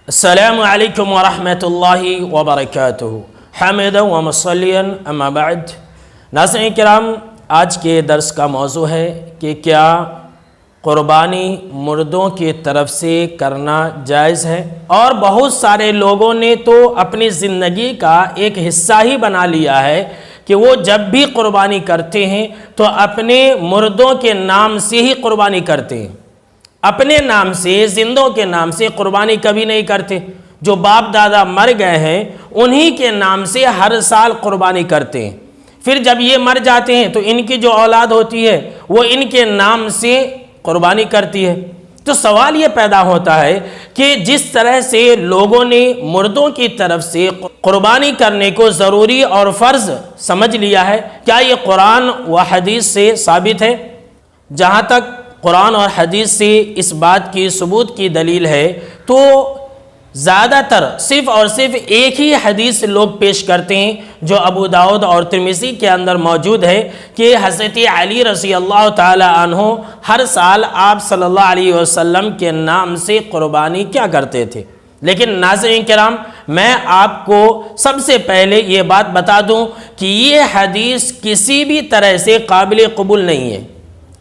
السلام علیکم ورحمۃ اللہ وبرکاتہ حامدا و مصلیا اما بعد۔ ناظرین کرام، آج کے درس کا موضوع ہے کہ کیا قربانی مردوں کی طرف سے کرنا جائز ہے؟ اور بہت سارے لوگوں نے تو اپنی زندگی کا ایک حصہ ہی بنا لیا ہے کہ وہ جب بھی قربانی کرتے ہیں تو اپنے مردوں کے نام سے ہی قربانی کرتے ہیں، اپنے نام سے، زندوں کے نام سے قربانی کبھی نہیں کرتے۔ جو باپ دادا مر گئے ہیں انہی کے نام سے ہر سال قربانی کرتے ہیں، پھر جب یہ مر جاتے ہیں تو ان کی جو اولاد ہوتی ہے وہ ان کے نام سے قربانی کرتی ہے۔ تو سوال یہ پیدا ہوتا ہے کہ جس طرح سے لوگوں نے مردوں کی طرف سے قربانی کرنے کو ضروری اور فرض سمجھ لیا ہے، کیا یہ قرآن و حدیث سے ثابت ہے؟ جہاں تک قرآن اور حدیث سے اس بات کی ثبوت کی دلیل ہے تو زیادہ تر صرف اور صرف ایک ہی حدیث لوگ پیش کرتے ہیں جو ابو داؤد اور ترمذی کے اندر موجود ہے کہ حضرت علی رضی اللہ تعالی عنہ ہر سال آپ صلی اللہ علیہ وسلم کے نام سے قربانی کیا کرتے تھے۔ لیکن ناظرین کرام، میں آپ کو سب سے پہلے یہ بات بتا دوں کہ یہ حدیث کسی بھی طرح سے قابل قبول نہیں ہے،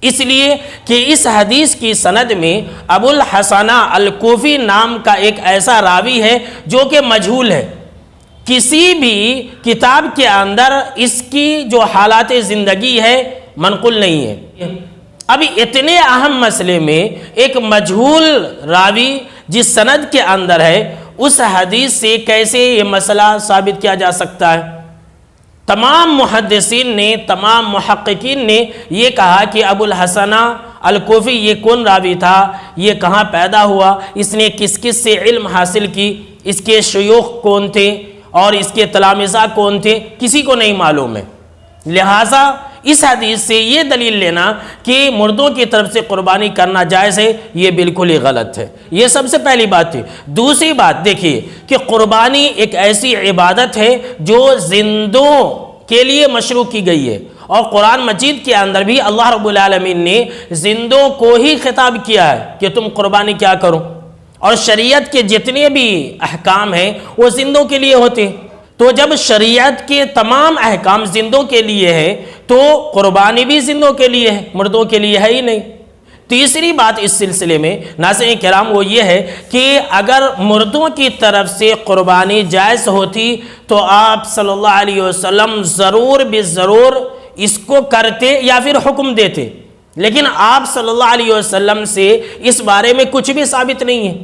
اس لیے کہ اس حدیث کی سند میں ابو الحسن الکوفی نام کا ایک ایسا راوی ہے جو کہ مجہول ہے، کسی بھی کتاب کے اندر اس کی جو حالات زندگی ہے منقول نہیں ہے۔ اب اتنے اہم مسئلے میں ایک مجہول راوی جس سند کے اندر ہے اس حدیث سے کیسے یہ مسئلہ ثابت کیا جا سکتا ہے؟ تمام محدثین نے، تمام محققین نے یہ کہا کہ ابو الحسن الکوفی یہ کون راوی تھا، یہ کہاں پیدا ہوا، اس نے کس کس سے علم حاصل کی، اس کے شیوخ کون تھے اور اس کے تلامذہ کون تھے، کسی کو نہیں معلوم ہے۔ لہٰذا اس حدیث سے یہ دلیل لینا کہ مردوں کی طرف سے قربانی کرنا جائز ہے، یہ بالکل ہی غلط ہے۔ یہ سب سے پہلی بات تھی۔ دوسری بات دیکھیے کہ قربانی ایک ایسی عبادت ہے جو زندوں کے لیے مشروع کی گئی ہے، اور قرآن مجید کے اندر بھی اللہ رب العالمین نے زندوں کو ہی خطاب کیا ہے کہ تم قربانی کیا کرو، اور شریعت کے جتنے بھی احکام ہیں وہ زندوں کے لیے ہوتے ہیں۔ تو جب شریعت کے تمام احکام زندوں کے لیے ہے تو قربانی بھی زندوں کے لیے ہے، مردوں کے لیے ہے ہی نہیں۔ تیسری بات اس سلسلے میں ناظرین کرام وہ یہ ہے کہ اگر مردوں کی طرف سے قربانی جائز ہوتی تو آپ صلی اللہ علیہ وسلم ضرور بالضرور اس کو کرتے یا پھر حکم دیتے، لیکن آپ صلی اللہ علیہ وسلم سے اس بارے میں کچھ بھی ثابت نہیں ہے،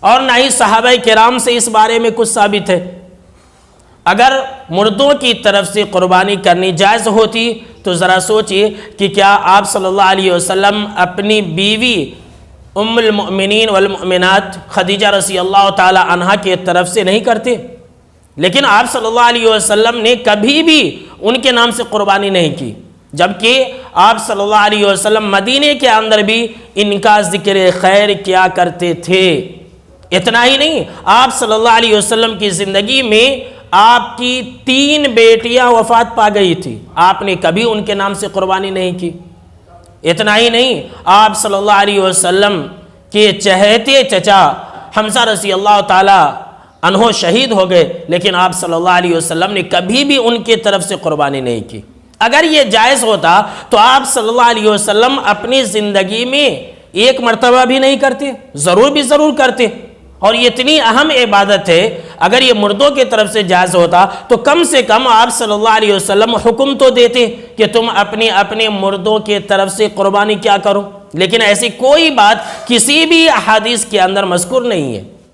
اور نہ ہی صحابہ کرام سے اس بارے میں کچھ ثابت ہے۔ اگر مردوں کی طرف سے قربانی کرنی جائز ہوتی تو ذرا سوچئے کہ کیا آپ صلی اللہ علیہ وسلم اپنی بیوی ام المؤمنین والمؤمنات خدیجہ رضی اللہ تعالی عنہا کی طرف سے نہیں کرتے؟ لیکن آپ صلی اللہ علیہ وسلم نے کبھی بھی ان کے نام سے قربانی نہیں کی، جبکہ آپ صلی اللہ علیہ وسلم مدینے کے اندر بھی ان کا ذکر خیر کیا کرتے تھے۔ اتنا ہی نہیں، آپ صلی اللہ علیہ وسلم کی زندگی میں آپ کی 3 بیٹیاں وفات پا گئی تھی، آپ نے کبھی ان کے نام سے قربانی نہیں کی۔ اتنا ہی نہیں، آپ صلی اللہ علیہ وسلم کے چہیتے چچا حمزہ رضی اللہ تعالی عنہ شہید ہو گئے، لیکن آپ صلی اللہ علیہ وسلم نے کبھی بھی ان کی طرف سے قربانی نہیں کی۔ اگر یہ جائز ہوتا تو آپ صلی اللہ علیہ وسلم اپنی زندگی میں ایک مرتبہ بھی نہیں کرتے، ضرور بھی ضرور کرتے، اور یہ اتنی اہم عبادت ہے۔ اگر یہ مردوں کی طرف سے جائز ہوتا تو کم سے کم آپ صلی اللہ علیہ وسلم حکم تو دیتے کہ تم اپنے مردوں کی طرف سے قربانی کیا کرو، لیکن ایسی کوئی بات کسی بھی احادیث کے اندر مذکور نہیں ہے۔